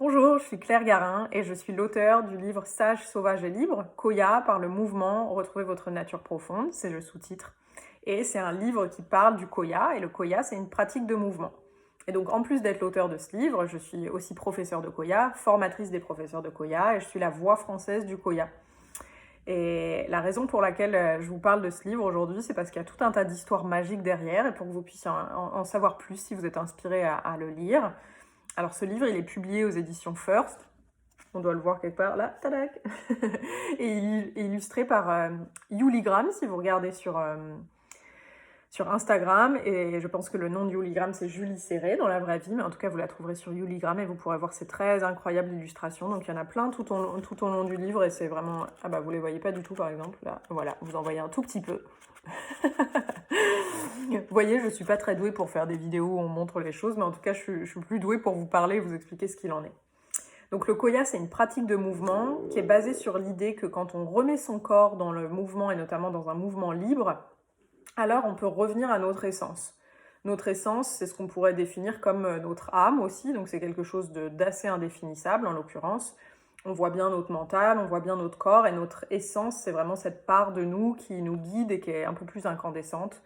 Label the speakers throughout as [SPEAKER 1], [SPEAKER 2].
[SPEAKER 1] Bonjour, je suis Claire Garin et je suis l'auteure du livre Sage, sauvage et libre, Koya par le mouvement Retrouvez votre nature profonde, c'est le sous-titre. Et c'est un livre qui parle du Koya, et le Koya c'est une pratique de mouvement. Et donc en plus d'être l'auteur de ce livre, je suis aussi professeure de Koya, formatrice des professeurs de Koya, et je suis la voix française du Koya. Et la raison pour laquelle je vous parle de ce livre aujourd'hui, c'est parce qu'il y a tout un tas d'histoires magiques derrière, et pour que vous puissiez en savoir plus si vous êtes inspiré à le lire. Alors ce livre, il est publié aux éditions First. On doit le voir quelque part, là, tadac. Et il est illustré par Yuligram, si vous regardez sur Instagram. Et je pense que le nom de Yuligram, c'est Julie Serré dans la vraie vie. Mais en tout cas, vous la trouverez sur Yuligram et vous pourrez voir ces très incroyables illustrations. Donc il y en a plein tout au long du livre. Et c'est vraiment... Ah bah, vous les voyez pas du tout, par exemple. Là, voilà, vous en voyez un tout petit peu. Vous voyez, je suis pas très douée pour faire des vidéos où on montre les choses, mais en tout cas, je suis plus douée pour vous parler et vous expliquer ce qu'il en est. Donc le Koya, c'est une pratique de mouvement qui est basée sur l'idée que quand on remet son corps dans le mouvement, et notamment dans un mouvement libre, alors on peut revenir à notre essence. Notre essence, c'est ce qu'on pourrait définir comme notre âme aussi, donc c'est quelque chose d'assez indéfinissable en l'occurrence. On voit bien notre mental, on voit bien notre corps, et notre essence, c'est vraiment cette part de nous qui nous guide et qui est un peu plus incandescente.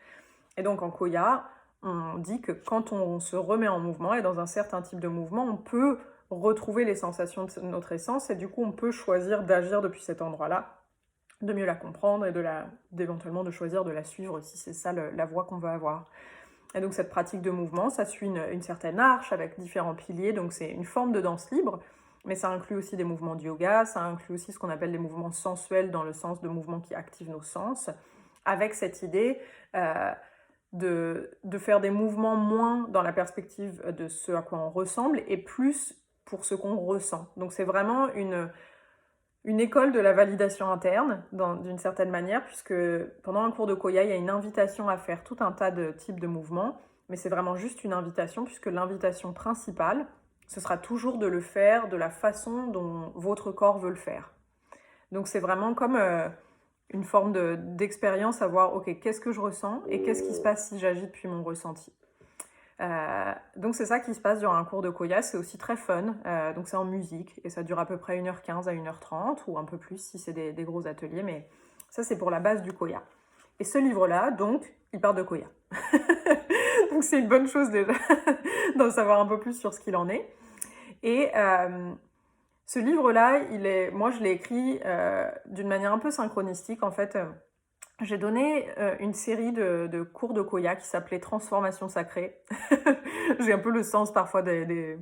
[SPEAKER 1] Et donc en Koya, on dit que quand on se remet en mouvement, et dans un certain type de mouvement, on peut retrouver les sensations de notre essence, et du coup on peut choisir d'agir depuis cet endroit-là, de mieux la comprendre et d'éventuellement de choisir de la suivre si c'est ça la voie qu'on veut avoir. Et donc cette pratique de mouvement, ça suit une certaine arche avec différents piliers, donc c'est une forme de danse libre, mais ça inclut aussi des mouvements de yoga, ça inclut aussi ce qu'on appelle des mouvements sensuels dans le sens de mouvements qui activent nos sens, avec cette idée de faire des mouvements moins dans la perspective de ce à quoi on ressemble et plus pour ce qu'on ressent. Donc c'est vraiment une école de la validation interne, d'une certaine manière, puisque pendant un cours de Koya, il y a une invitation à faire tout un tas de types de mouvements, mais c'est vraiment juste une invitation, puisque l'invitation principale, ce sera toujours de le faire de la façon dont votre corps veut le faire. Donc c'est vraiment comme une forme d'expérience à voir, ok, qu'est-ce que je ressens et qu'est-ce qui se passe si j'agis depuis mon ressenti. Donc c'est ça qui se passe durant un cours de Koya, c'est aussi très fun, donc c'est en musique et ça dure à peu près 1h15 à 1h30 ou un peu plus si c'est des gros ateliers, mais ça c'est pour la base du Koya. Et ce livre-là, donc, il parle de Koya. Donc c'est une bonne chose déjà d'en savoir un peu plus sur ce qu'il en est. Et ce livre-là, moi je l'ai écrit d'une manière un peu synchronistique en fait. J'ai donné une série de cours de Koya qui s'appelait Transformation sacrée. J'ai un peu le sens parfois des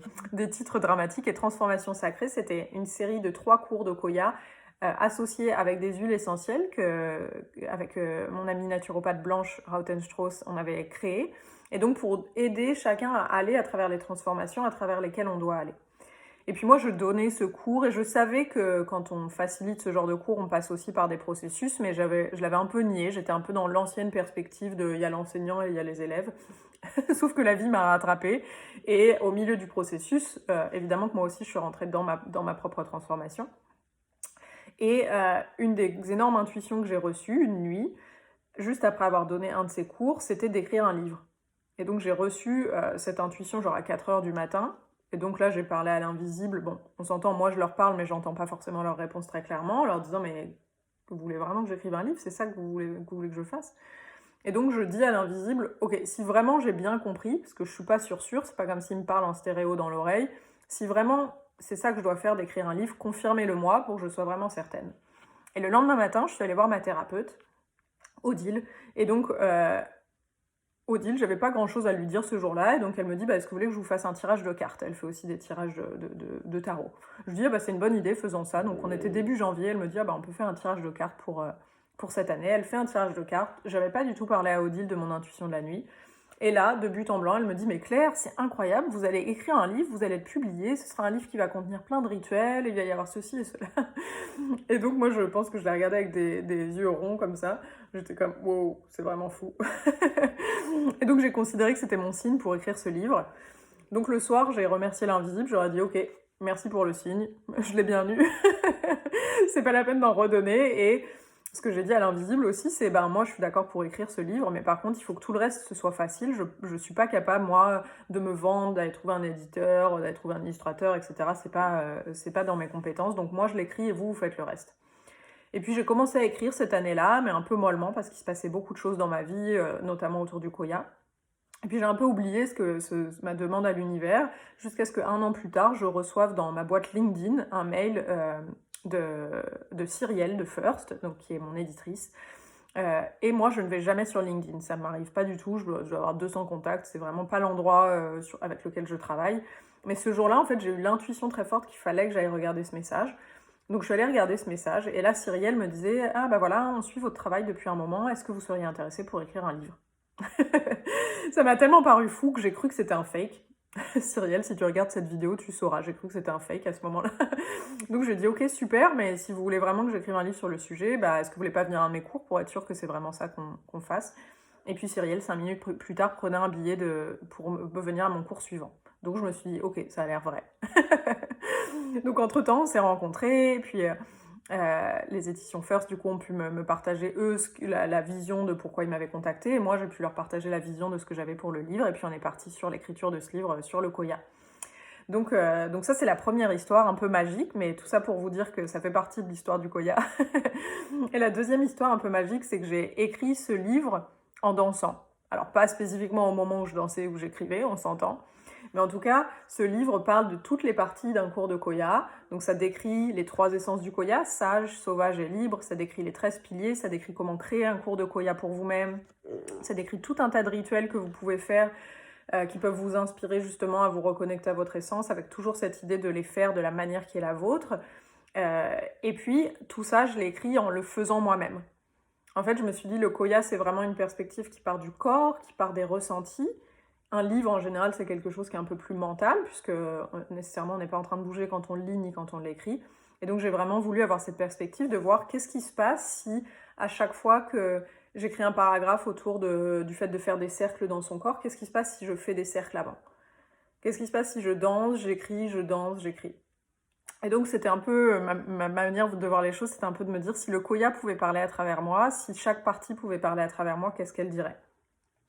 [SPEAKER 1] titres dramatiques. Et Transformation sacrée, c'était une série de 3 cours de Koya associés avec des huiles essentielles avec mon amie naturopathe Blanche Rautenstrauss, on avait créé. Et donc pour aider chacun à aller à travers les transformations à travers lesquelles on doit aller. Et puis moi, je donnais ce cours et je savais que quand on facilite ce genre de cours, on passe aussi par des processus, mais je l'avais un peu nié. J'étais un peu dans l'ancienne perspective de il y a l'enseignant et il y a les élèves. Sauf que la vie m'a rattrapée. Et au milieu du processus, évidemment que moi aussi, je suis rentrée dans ma propre transformation. Et une des énormes intuitions que j'ai reçues une nuit, juste après avoir donné un de ces cours, c'était d'écrire un livre. Et donc j'ai reçu cette intuition genre à 4h du matin. Et donc là, j'ai parlé à l'invisible. Bon, on s'entend, moi je leur parle, mais j'entends pas forcément leur réponse très clairement, en leur disant, mais vous voulez vraiment que j'écrive un livre? C'est ça que vous voulez que je fasse? Et donc je dis à l'invisible, ok, si vraiment j'ai bien compris, parce que je suis pas sûre, c'est pas comme s'il me parle en stéréo dans l'oreille, si vraiment c'est ça que je dois faire, d'écrire un livre, confirmez-le-moi pour que je sois vraiment certaine. Et le lendemain matin, je suis allée voir ma thérapeute, Odile, et donc Odile, j'avais pas grand chose à lui dire ce jour-là, et donc elle me dit, est-ce que vous voulez que je vous fasse un tirage de cartes? Elle fait aussi des tirages de tarot. Je lui dis, c'est une bonne idée, faisons ça. Donc on était début janvier, elle me dit, on peut faire un tirage de cartes pour cette année. Elle fait un tirage de cartes, j'avais pas du tout parlé à Odile de mon intuition de la nuit. Et là, de but en blanc, elle me dit, mais Claire, c'est incroyable, vous allez écrire un livre, vous allez le publier, ce sera un livre qui va contenir plein de rituels, il va y avoir ceci et cela. Et donc moi, je pense que je l'ai regardée avec des yeux ronds comme ça. J'étais comme, wow, c'est vraiment fou. Et donc j'ai considéré que c'était mon signe pour écrire ce livre. Donc le soir, j'ai remercié l'invisible, j'aurais dit, ok, merci pour le signe, je l'ai bien eu. C'est pas la peine d'en redonner. Et Ce que j'ai dit à l'invisible aussi, c'est ben moi je suis d'accord pour écrire ce livre, mais par contre il faut que tout le reste ce soit facile. Je suis pas capable moi de me vendre, d'aller trouver un éditeur, d'aller trouver un illustrateur, etc. C'est pas dans mes compétences. Donc moi je l'écris et vous faites le reste. Et puis j'ai commencé à écrire cette année-là, mais un peu mollement parce qu'il se passait beaucoup de choses dans ma vie, notamment autour du Koya. Et puis j'ai un peu oublié ma demande à l'univers, jusqu'à ce qu'un an plus tard, je reçoive dans ma boîte LinkedIn un mail de Cyrielle de First, donc qui est mon éditrice. Et moi, je ne vais jamais sur LinkedIn, ça ne m'arrive pas du tout, je dois avoir 200 contacts, c'est vraiment pas l'endroit avec lequel je travaille. Mais ce jour-là, en fait, j'ai eu l'intuition très forte qu'il fallait que j'aille regarder ce message. Donc je suis allée regarder ce message, et là, Cyrielle me disait « Ah bah voilà, on suit votre travail depuis un moment, est-ce que vous seriez intéressé pour écrire un livre ?» Ça m'a tellement paru fou que j'ai cru que c'était un fake. Cyrielle, si tu regardes cette vidéo, tu sauras, j'ai cru que c'était un fake à ce moment-là. Donc j'ai dit ok super, mais si vous voulez vraiment que j'écrive un livre sur le sujet, bah, est-ce que vous voulez pas venir à mes cours pour être sûr que c'est vraiment ça qu'on fasse? Et puis Cyrielle, 5 minutes plus tard, prenait un billet pour venir à mon cours suivant. Donc je me suis dit ok, ça a l'air vrai. Donc entre-temps, on s'est rencontrés, et puis les éditions First, du coup, ont pu me partager, eux, la vision de pourquoi ils m'avaient contacté, et moi, j'ai pu leur partager la vision de ce que j'avais pour le livre, et puis on est parti sur l'écriture de ce livre, sur le Koya. Donc ça, c'est la première histoire un peu magique, mais tout ça pour vous dire que ça fait partie de l'histoire du Koya. Et la deuxième histoire un peu magique, c'est que j'ai écrit ce livre en dansant. Alors, pas spécifiquement au moment où je dansais, où j'écrivais, on s'entend. Mais en tout cas, ce livre parle de toutes les parties d'un cours de Koya. Donc ça décrit les 3 essences du Koya, sage, sauvage et libre. Ça décrit les 13 piliers, ça décrit comment créer un cours de Koya pour vous-même. Ça décrit tout un tas de rituels que vous pouvez faire qui peuvent vous inspirer justement à vous reconnecter à votre essence, avec toujours cette idée de les faire de la manière qui est la vôtre. Et puis, tout ça, je l'ai écrit en le faisant moi-même. En fait, je me suis dit, le Koya, c'est vraiment une perspective qui part du corps, qui part des ressentis. Un livre, en général, c'est quelque chose qui est un peu plus mental, puisque nécessairement, on n'est pas en train de bouger quand on le lit ni quand on l'écrit. Et donc, j'ai vraiment voulu avoir cette perspective de voir qu'est-ce qui se passe si, à chaque fois que j'écris un paragraphe autour du fait de faire des cercles dans son corps, qu'est-ce qui se passe si je fais des cercles avant? Qu'est-ce qui se passe si je danse, j'écris, je danse, j'écris? Et donc, c'était un peu ma manière de voir les choses, c'était un peu de me dire si le Koya pouvait parler à travers moi, si chaque partie pouvait parler à travers moi, qu'est-ce qu'elle dirait?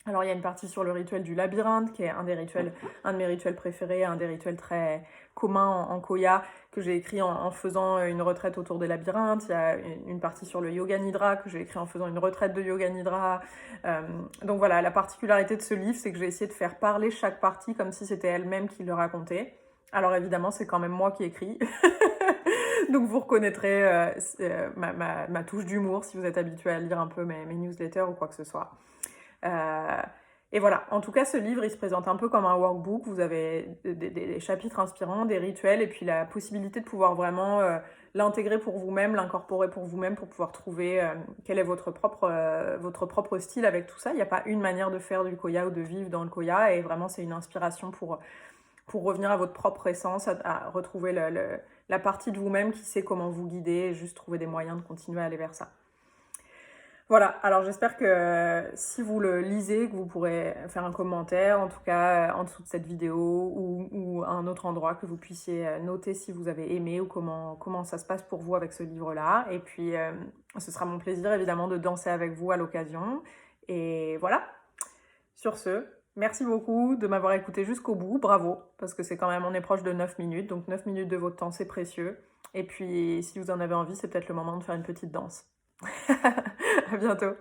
[SPEAKER 1] Alors, il y a une partie sur le rituel du labyrinthe, qui est un de mes rituels préférés, un des rituels très communs en Koya, que j'ai écrit en faisant une retraite autour des labyrinthes. Il y a une partie sur le yoga nidra, que j'ai écrit en faisant une retraite de yoga nidra. Donc voilà, la particularité de ce livre, c'est que j'ai essayé de faire parler chaque partie comme si c'était elle-même qui le racontait. Alors évidemment, c'est quand même moi qui écris. Donc vous reconnaîtrez ma touche d'humour si vous êtes habitué à lire un peu mes newsletters ou quoi que ce soit. Et voilà, en tout cas ce livre il se présente un peu comme un workbook, vous avez des chapitres inspirants, des rituels et puis la possibilité de pouvoir vraiment l'intégrer pour vous-même, l'incorporer pour vous-même pour pouvoir trouver quel est votre propre style avec tout ça. Il n'y a pas une manière de faire du Koya ou de vivre dans le Koya et vraiment c'est une inspiration pour revenir à votre propre essence, à retrouver la partie de vous-même qui sait comment vous guider et juste trouver des moyens de continuer à aller vers ça. Voilà, alors j'espère que si vous le lisez, que vous pourrez faire un commentaire, en tout cas en dessous de cette vidéo ou à un autre endroit, que vous puissiez noter si vous avez aimé ou comment ça se passe pour vous avec ce livre-là. Et puis, ce sera mon plaisir évidemment de danser avec vous à l'occasion. Et voilà, sur ce, merci beaucoup de m'avoir écouté jusqu'au bout, bravo, parce que c'est quand même, on est proche de 9 minutes, donc 9 minutes de votre temps, c'est précieux. Et puis, si vous en avez envie, c'est peut-être le moment de faire une petite danse. À bientôt.